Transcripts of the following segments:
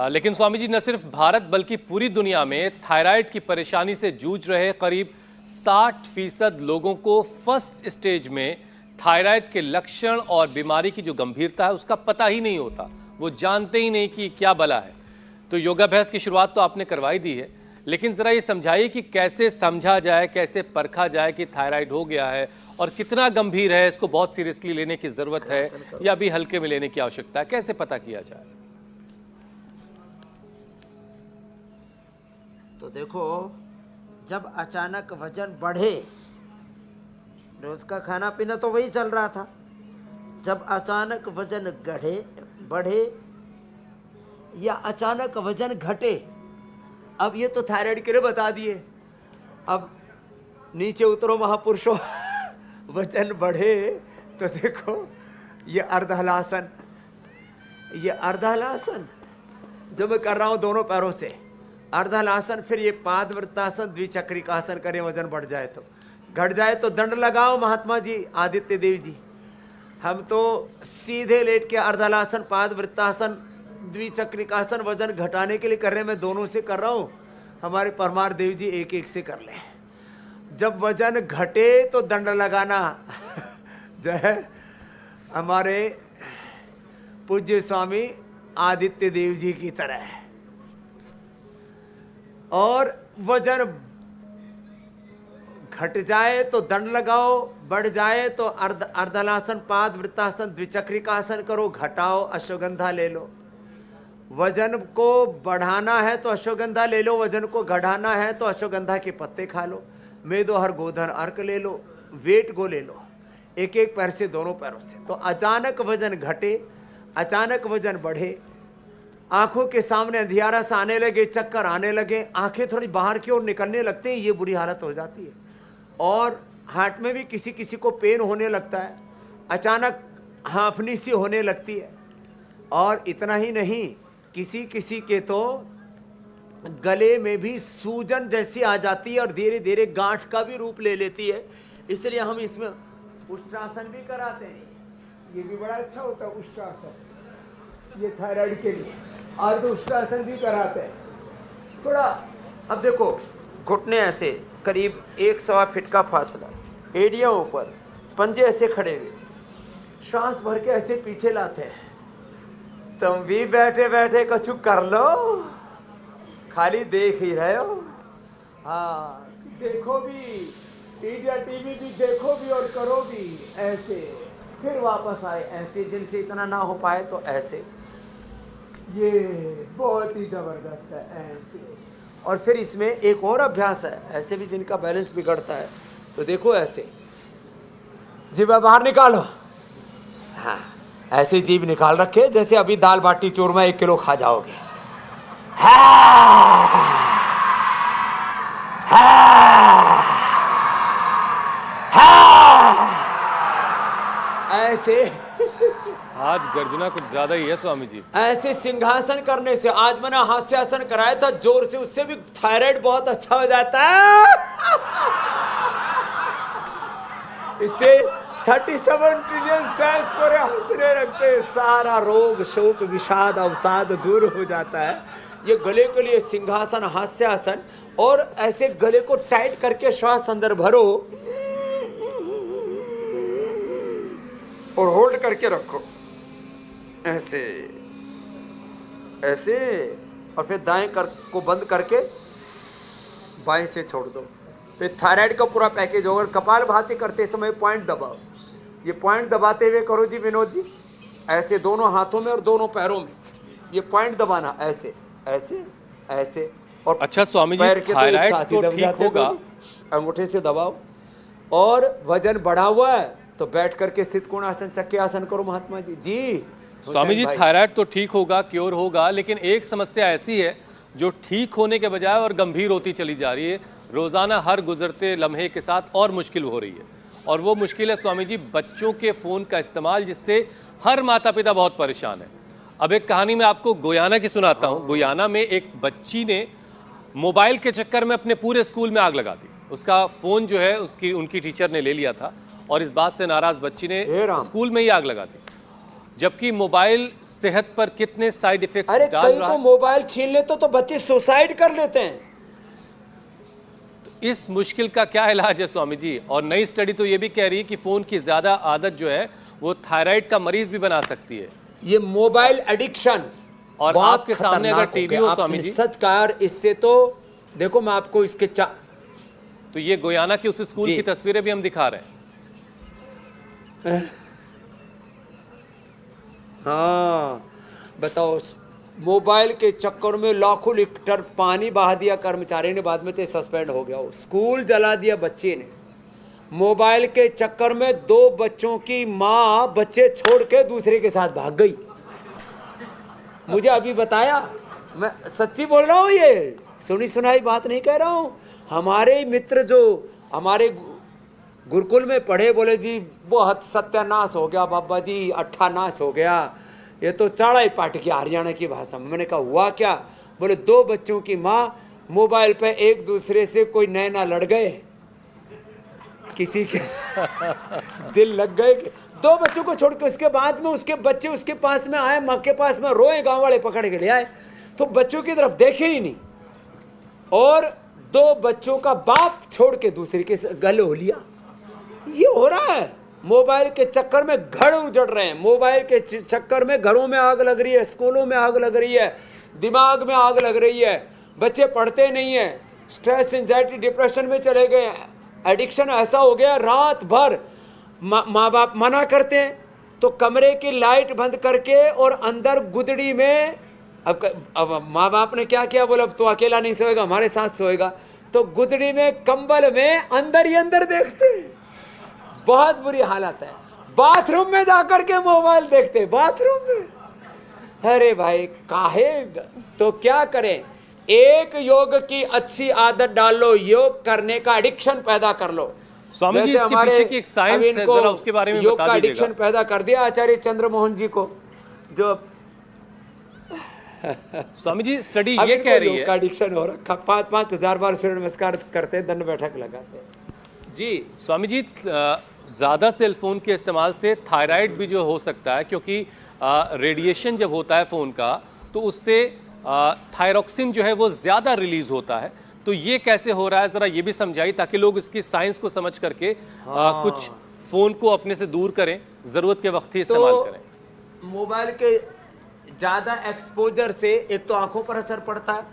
लेकिन स्वामी जी, न सिर्फ भारत बल्कि पूरी दुनिया में थायराइड की परेशानी से जूझ रहे करीब 60% लोगों को फर्स्ट स्टेज में थायराइड के लक्षण और बीमारी की जो गंभीरता है उसका पता ही नहीं होता। वो जानते ही नहीं कि क्या बला है। तो योगाभ्यास की शुरुआत तो आपने करवाई दी है, लेकिन ज़रा ये समझाइए कि कैसे समझा जाए, कैसे परखा जाए कि थायराइड हो गया है और कितना गंभीर है, इसको बहुत सीरियसली लेने की ज़रूरत है या अभी हल्के में लेने की आवश्यकता है, कैसे पता किया जाए? तो देखो, जब अचानक वजन बढ़े, रोज का खाना पीना तो वही चल रहा था, जब अचानक वजन बढ़े या अचानक वजन घटे, अब ये तो थायराइड के लिए बता दिए। अब नीचे उतरो महापुरुषों, वजन बढ़े तो देखो ये अर्धहलासन, ये अर्धहलासन जो मैं कर रहा हूं दोनों पैरों से, अर्धहलासन। फिर ये पादवृत्तासन, द्विचक्रिकासन करें, वजन बढ़ जाए तो, घट जाए तो दंड लगाओ महात्मा जी, आदित्य देव जी। हम तो सीधे लेट के अर्धहलासन, पादवृत्तासन, द्विचक्रिकासन वजन घटाने के लिए कर रहे हैं। मैं दोनों से कर रहा हूं, हमारे परमार देव जी एक एक से कर ले। जब वजन घटे तो दंड लगाना जय हमारे पूज्य स्वामी आदित्य देव जी की तरह। और वजन घट जाए तो दंड लगाओ, बढ़ जाए तो अर्धहलासन, पादवृत्तासन, द्विचक्रिकासन करो, घटाओ, अश्वगंधा ले लो। वजन को बढ़ाना है तो अश्वगंधा ले लो, वजन को घटाना है तो अश्वगंधा के पत्ते खा लो, मेदोहर गोधन अर्क ले लो, वेट गो ले लो, एक एक पैर से, दोनों पैरों से। तो अचानक वजन घटे, अचानक वजन बढ़े, आंखों के सामने अंधियारा सा आने लगे, चक्कर आने लगे, आंखें थोड़ी बाहर की ओर निकलने लगते हैं, ये बुरी हालत हो जाती है। और हार्ट में भी किसी किसी को पेन होने लगता है, अचानक हाँफनी सी होने लगती है। और इतना ही नहीं, किसी किसी के तो गले में भी सूजन जैसी आ जाती है और धीरे धीरे गांठ का भी रूप ले लेती है। इसलिए हम इसमें उष्ट्रासन भी कराते हैं, ये भी बड़ा अच्छा होता है उष्ट्रासन, ये थायराइड के लिए। और तो उष्ट्रासन भी कराते हैं थोड़ा। अब देखो, घुटने ऐसे करीब 1-1.25 फीट का फासला, एड़ियां ऊपर, पंजे ऐसे खड़े हुए, श्वास भर के ऐसे पीछे लाते हैं। तुम भी बैठे बैठे कछु कर लो, खाली देख ही रहे हो। हाँ, देखो भी, इंडिया टीवी भी देखो भी और करो भी ऐसे, फिर वापस आए ऐसे, जिनसे इतना ना हो पाए तो ऐसे। ये बहुत ही जबरदस्त है ऐसे। और फिर इसमें एक और अभ्यास है, ऐसे भी जिनका बैलेंस बिगड़ता है तो देखो ऐसे, जीभ बाहर निकालो, हाँ ऐसे जीभ निकाल रखे जैसे अभी दाल बाटी चूरमा 1 किलो खा जाओगे। ऐसे आज गर्जना कुछ ज्यादा ही है स्वामी जी। ऐसे सिंहासन करने से, आज मैंने हास्यासन कराया था जोर से, उससे भी थायराइड बहुत अच्छा हो जाता है। इससे 37 ट्रिलियन सेल्स को हंसने रखते, सारा रोग शोक विषाद अवसाद दूर हो जाता है। ये गले के लिए सिंहासन, हास्यासन। और ऐसे गले को टाइट करके श्वास अंदर भरो और होल्ड करके रखो ऐसे ऐसे, और फिर दाएं को बंद करके बाएं से छोड़ दो। फिर थायराइड का पूरा पैकेज होगा। कपालभाति करते समय पॉइंट दबाओ, ये पॉइंट दबाते हुए करो जी विनोद जी, ऐसे दोनों हाथों में और दोनों पैरों में ये पॉइंट दबाना, ऐसे ऐसे ऐसे। और अच्छा स्वामी जी, थायराइड तो ठीक होगा, अंगूठे से दबाओ। और वजन बढ़ा हुआ है तो बैठ करके स्थित कोणासन, चक्रासन करो महात्मा जी। जी स्वामी जी, थायराइड तो ठीक होगा, क्योर होगा, लेकिन एक समस्या ऐसी है जो ठीक होने के बजाय और गंभीर होती चली जा रही है, रोजाना हर गुजरते लम्हे के साथ और मुश्किल हो रही है। और वो मुश्किल है स्वामी जी बच्चों के फ़ोन का इस्तेमाल, जिससे हर माता पिता बहुत परेशान है। अब एक कहानी मैं आपको गुयाना की सुनाता हूँ। गुयाना में एक बच्ची ने मोबाइल के चक्कर में अपने पूरे स्कूल में आग लगा दी। उसका फ़ोन जो है उनकी टीचर ने ले लिया था और इस बात से नाराज़ बच्ची ने स्कूल में ही आग लगा दी। जबकि मोबाइल सेहत पर कितने साइड इफेक्ट्स अरे डाल कई रहा को है। मोबाइल छीन ले तो बच्चे सुसाइड कर लेते हैं। इस मुश्किल का क्या इलाज है स्वामी जी? और नई स्टडी तो ये भी कह रही है कि फोन की ज्यादा आदत जो है वो थायराइड का मरीज भी बना सकती है। ये मोबाइल एडिक्शन और बहुत आपके सामने अगर खतरनाक टीवी गया। हो आपने स्वामी जी, सच कहा यार, इससे तो देखो मैं आपको इसके तो ये गोयाना की उस स्कूल जी। की तस्वीरें भी हम दिखा रहे हैं। हाँ बताओ, मोबाइल के चक्कर में लाखों लीटर पानी बहा दिया कर्मचारी ने, बाद में तो सस्पेंड हो गया। वो स्कूल जला दिया बच्चे ने। मोबाइल के चक्कर में 2 बच्चों की माँ बच्चे छोड़ के दूसरे के साथ भाग गई। मुझे अभी बताया, मैं सच्ची बोल रहा हूँ, ये सुनी सुनाई बात नहीं कह रहा हूँ। हमारे मित्र जो हमारे गुरुकुल में पढ़े बोले जी बहुत सत्यानाश हो गया बाबा जी, अट्ठानाश हो गया, ये तो चाड़ा ही पाट गया हरियाणा की भाषा में। मैंने कहा हुआ क्या? बोले 2 बच्चों की माँ मोबाइल पे एक दूसरे से कोई नैना लड़ गए, किसी के दिल लग गए। 2 बच्चों को छोड़ के उसके बाद में उसके बच्चे उसके पास में आए, माँ के पास में रोए, गांव वाले पकड़ के ले आए तो बच्चों की तरफ देखे ही नहीं। और 2 बच्चों का बाप छोड़ के दूसरे के गले हो लिया। ये हो रहा है। मोबाइल के चक्कर में घर उजड़ रहे हैं, मोबाइल के चक्कर में घरों में आग लग रही है, स्कूलों में आग लग रही है, दिमाग में आग लग रही है, बच्चे पढ़ते नहीं है, स्ट्रेस एंजाइटी डिप्रेशन में चले गए हैं। एडिक्शन ऐसा हो गया, रात भर माँ बाप मना करते हैं तो कमरे की लाइट बंद करके और अंदर गुदड़ी में, अब माँ बाप ने क्या किया, बोला अब तो अकेला नहीं सोएगा, हमारे साथ सोएगा, तो गुदड़ी में कंबल में अंदर ही अंदर देखते हैं। बहुत बुरी हालत है। बाथरूम में जाकर के मोबाइल देखते, बाथरूम में। अरे भाई काहे, तो क्या करें? एक योग की अच्छी आदत डाल लो, योग करने का एडिक्शन पैदा कर लो। स्वामी जी, जैसे इसके हमारे पीछे की एक साइंस है, जरा उसके बारे में योग बता का दीजिएगा। एडिक्शन पैदा कर दिया आचार्य चंद्रमोहन जी को, जो स्वामी जी स्टडी ये कह रही योग का है, एडिक्शन हो रखा। 5-5 हजार बार सूर्य नमस्कार करते हैं, दंड बैठक लगाते हैं। जी स्वामी जी ज़्यादा सेल फोन के इस्तेमाल से थायराइड भी जो हो सकता है, क्योंकि रेडिएशन जब होता है फ़ोन का तो उससे थायरॉक्सिन जो है वो ज़्यादा रिलीज होता है। तो ये कैसे हो रहा है, ज़रा ये भी समझाइए ताकि लोग इसकी साइंस को समझ करके कुछ फ़ोन को अपने से दूर करें, ज़रूरत के वक्त ही इस्तेमाल करें। मोबाइल के ज़्यादा एक्सपोजर से एक तो आंखों पर असर पड़ता है,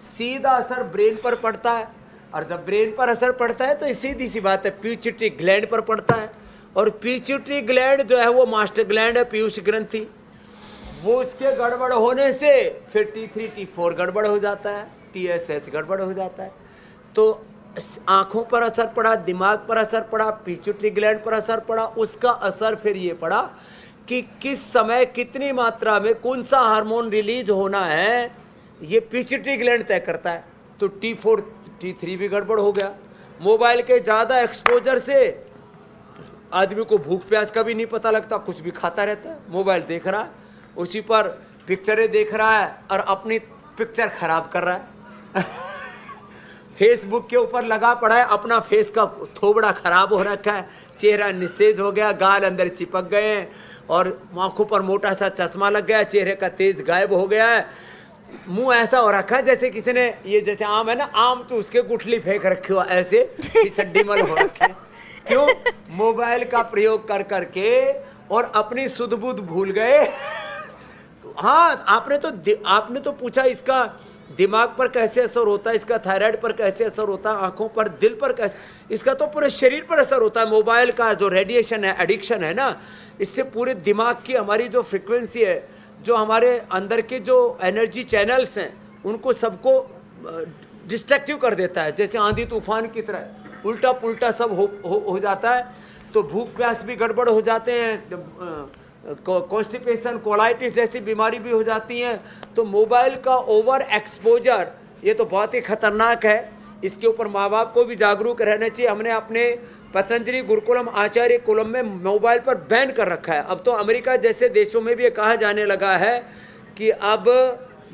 सीधा असर ब्रेन पर पड़ता है, और जब ब्रेन पर असर पड़ता है तो सीधी सी बात है पिट्यूटरी ग्लैंड पर पड़ता है। और पिट्यूटरी ग्लैंड जो है वो मास्टर ग्लैंड है, पीयूष ग्रंथि, वो इसके गड़बड़ होने से फिर T3 T4 गड़बड़ हो जाता है, TSH गड़बड़ हो जाता है। तो आंखों पर असर पड़ा, दिमाग पर असर पड़ा, पिट्यूटरी ग्लैंड पर असर पड़ा। उसका असर फिर ये पड़ा कि किस समय कितनी मात्रा में कौन सा हार्मोन रिलीज होना है, ये पिट्यूटरी ग्लैंड तय करता है। तो T4 T3 भी गड़बड़ हो गया। मोबाइल के ज़्यादा एक्सपोजर से आदमी को भूख प्यास का भी नहीं पता लगता, कुछ भी खाता रहता है, मोबाइल देख रहा है, उसी पर पिक्चरें देख रहा है और अपनी पिक्चर खराब कर रहा है। फेसबुक के ऊपर लगा पड़ा है, अपना फेस का थोबड़ा खराब हो रखा है, चेहरा निस्तेज हो गया, गाल अंदर चिपक गए हैं और आंखों पर मोटा सा चश्मा लग गया, चेहरे का तेज गायब हो गया है, मुंह ऐसा हो रखा है जैसे किसी ने, ये जैसे आम है ना, आम तो उसके गुठली फेंक रखे हो ऐसे सड्डीमल हो रखे। क्यों? मोबाइल का प्रयोग कर करके और अपनी सुध बुध भूल गए। हाँ, आपने तो पूछा इसका दिमाग पर कैसे असर होता है, इसका थायराइड पर कैसे असर होता है, आंखों पर, दिल पर कैसे, इसका तो पूरे शरीर पर असर होता है। मोबाइल का जो रेडिएशन है, एडिक्शन है ना, इससे पूरे दिमाग की हमारी जो फ्रिक्वेंसी है, जो हमारे अंदर के जो एनर्जी चैनल्स हैं, उनको सबको डिस्ट्रक्टिव कर देता है, जैसे आंधी तूफान की तरह उल्टा पुल्टा सब हो जाता है। तो भूख प्यास भी गड़बड़ हो जाते हैं, कॉन्स्टिपेशन, कोलाइटिस जैसी बीमारी भी हो जाती हैं। तो मोबाइल का ओवर एक्सपोजर ये तो बहुत ही खतरनाक है। इसके ऊपर माँ बाप को भी जागरूक रहना चाहिए। हमने अपने पतंजलि गुरुकुलम आचार्य कुलम में मोबाइल पर बैन कर रखा है। अब तो अमेरिका जैसे देशों में भी ये कहा जाने लगा है कि अब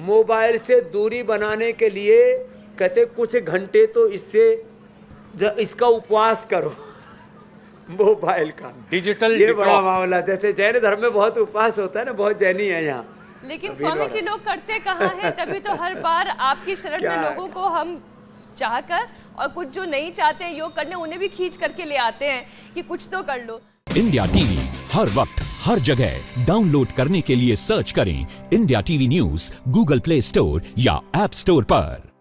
मोबाइल से दूरी बनाने के लिए कहते कुछ घंटे तो इसका उपवास करो। मोबाइल का डिजिटल ये बड़ा डिटॉक्स। मामला। जैसे जैन धर्म में बहुत उपवास होता है ना, बहुत जैनी है यहाँ। लेकिन स्वामी जी लोग करते कहाँ हैं? तभी तो हर बार आपकी शरण में लोगों को हम चाहकर, और कुछ जो नहीं चाहते हैं योग करने, उन्हें भी खींच करके ले आते हैं कि कुछ तो कर लो। इंडिया टीवी हर वक्त हर जगह डाउनलोड करने के लिए सर्च करें India TV news Google play store या ऐप स्टोर पर।